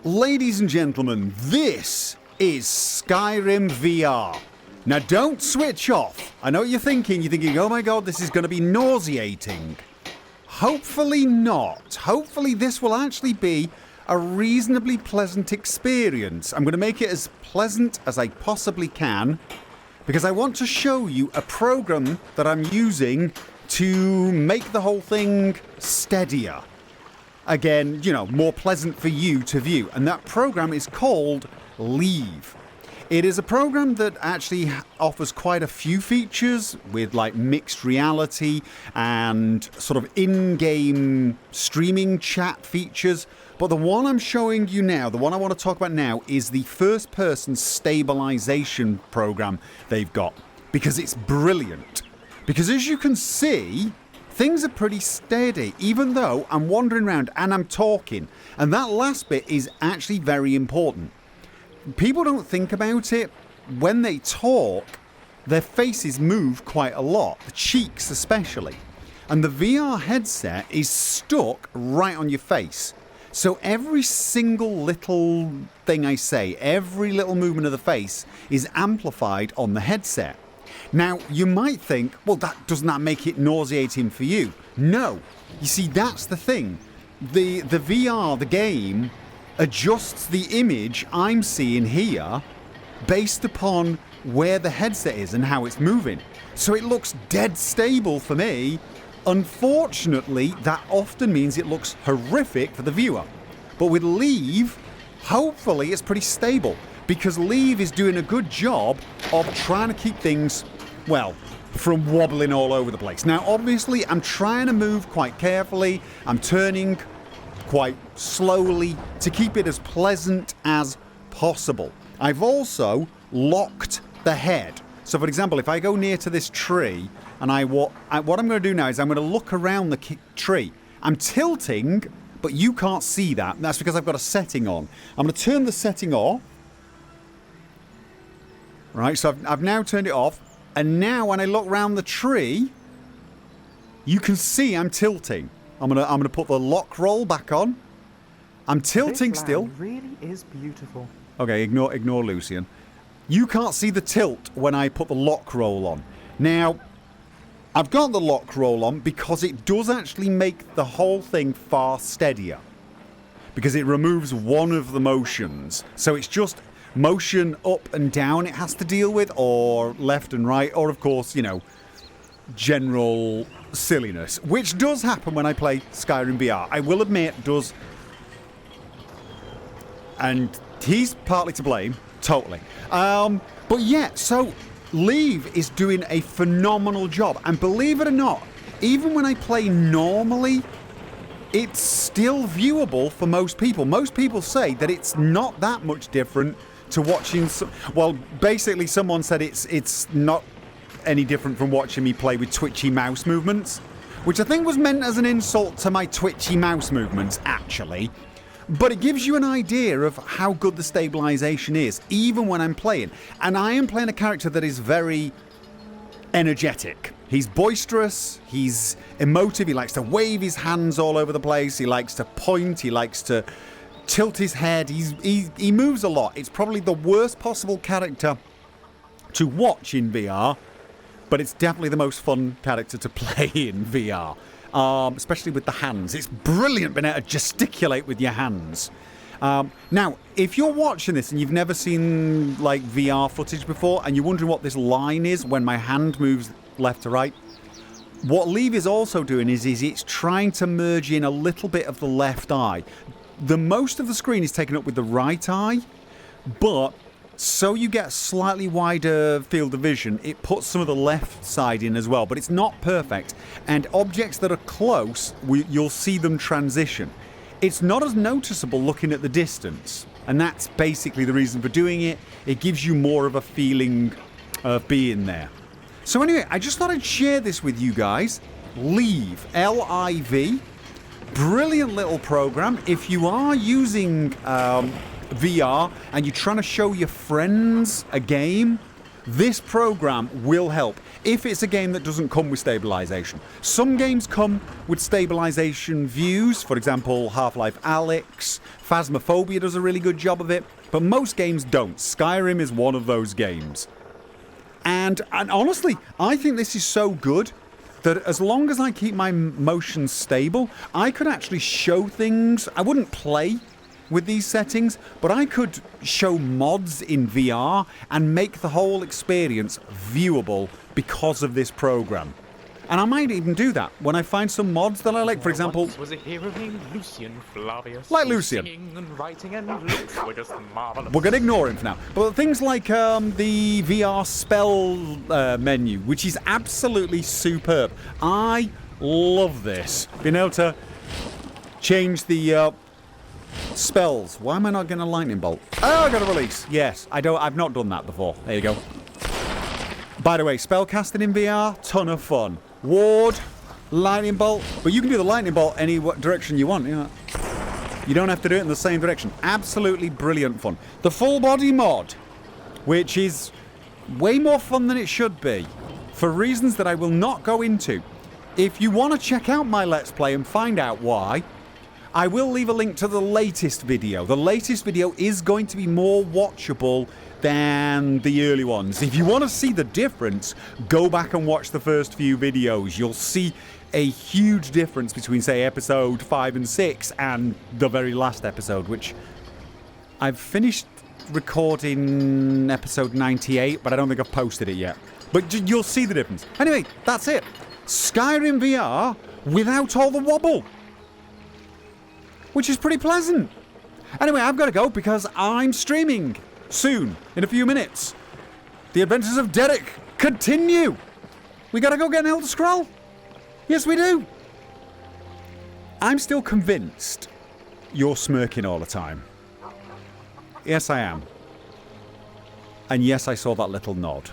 Ladies and gentlemen, this is Skyrim VR. Now don't switch off. I know what you're thinking. You're thinking, oh my god, this is going to be nauseating. Hopefully not. Hopefully this will actually be a reasonably pleasant experience. I'm going to make it as pleasant as I possibly can because I want to show you a program that I'm using to make the whole thing steadier. Again, you know, more pleasant for you to view. And that program is called LIV. It is a program that actually offers quite a few features with like mixed reality and sort of in-game streaming chat features. But the one I'm showing you now, the one I want to talk about now, is the first-person stabilization program they've got. Because it's brilliant. Because as you can see, things are pretty steady, even though I'm wandering around and I'm talking. And that last bit is actually very important. People don't think about it. When they talk, their faces move quite a lot, the cheeks especially. And the VR headset is stuck right on your face. So every single little thing I say, every little movement of the face is amplified on the headset. Now, you might think, well, doesn't that make it nauseating for you? No. You see, that's the thing. The VR, the game, adjusts the image I'm seeing here based upon where the headset is and how it's moving. So it looks dead stable for me. Unfortunately, that often means it looks horrific for the viewer. But with LIV, hopefully it's pretty stable because LIV is doing a good job of trying to keep things, well, from wobbling all over the place. Now, obviously, I'm trying to move quite carefully. I'm turning quite slowly to keep it as pleasant as possible. I've also locked the head. So, for example, if I go near to this tree and what I'm going to do now is I'm going to look around the tree. I'm tilting, but you can't see that. That's because I've got a setting on. I'm going to turn the setting off. Right, so I've now turned it off. And now when I look around the tree, you can see I'm tilting. I'm gonna put the lock roll back on. I'm tilting this still. Land really is beautiful. Okay, ignore Lucian. You can't see the tilt when I put the lock roll on. Now, I've got the lock roll on because it does actually make the whole thing far steadier. Because it removes one of the motions. So it's just motion up and down it has to deal with, or left and right, or of course, you know, general silliness, which does happen when I play Skyrim VR. I will admit, does. And he's partly to blame, totally. But yeah, so LIV is doing a phenomenal job. And believe it or not, even when I play normally, it's still viewable for most people. Most people say that it's not that much different to watching. Well, basically, someone said it's not any different from watching me play with twitchy mouse movements, which I think was meant as an insult to my twitchy mouse movements, actually. But it gives you an idea of how good the stabilization is, even when I'm playing. And I am playing a character that is very energetic. He's boisterous, he's emotive, he likes to wave his hands all over the place, he likes to point, he likes to tilt his head, he moves a lot. It's probably the worst possible character to watch in VR, but it's definitely the most fun character to play in VR, especially with the hands. It's brilliant being able to gesticulate with your hands. Now, if you're watching this and you've never seen like VR footage before and you're wondering what this line is when my hand moves left to right, what LIV is also doing is it's trying to merge in a little bit of the left eye. The most of the screen is taken up with the right eye, but so you get a slightly wider field of vision, it puts some of the left side in as well, but it's not perfect. And objects that are close, you'll see them transition. It's not as noticeable looking at the distance, and that's basically the reason for doing it. It gives you more of a feeling of being there. So anyway, I just thought I'd share this with you guys. LIV, L-I-V. Brilliant little program. If you are using VR and you're trying to show your friends a game, this program will help if it's a game that doesn't come with stabilization. Some games come with stabilization views, for example, Half-Life Alyx, Phasmophobia does a really good job of it, but most games don't. Skyrim is one of those games. And honestly, I think this is so good that as long as I keep my motion stable, I could actually show things. I wouldn't play with these settings, but I could show mods in VR and make the whole experience viewable because of this program. And I might even do that when I find some mods that I like. For example, was a hero named Lucian Flavius. Like Lucian. Singing and writing and looks were just marvelous. we're going to ignore him for now. But things like the VR spell menu, which is absolutely superb. I love this. Being able to change the spells. Why am I not getting a lightning bolt? Oh, I got a release. Yes, I've not done that before. There you go. By the way, spellcasting in VR, ton of fun. Ward, lightning bolt, but you can do the lightning bolt any direction you want. You don't have to do it in the same direction. Absolutely brilliant fun. The full body mod, which is way more fun than it should be, for reasons that I will not go into. If you want to check out my Let's Play and find out why, I will leave a link to the latest video. The latest video is going to be more watchable than the early ones. If you want to see the difference, go back and watch the first few videos. You'll see a huge difference between, say, episode 5 and 6 and the very last episode, which I've finished recording episode 98, but I don't think I've posted it yet. But you'll see the difference. Anyway, that's it. Skyrim VR without all the wobble, which is pretty pleasant. Anyway, I've got to go because I'm streaming soon, in a few minutes. The Adventures of Derek continue. We got to go get an Elder Scroll. Yes, we do. I'm still convinced you're smirking all the time. Yes, I am. And yes, I saw that little nod.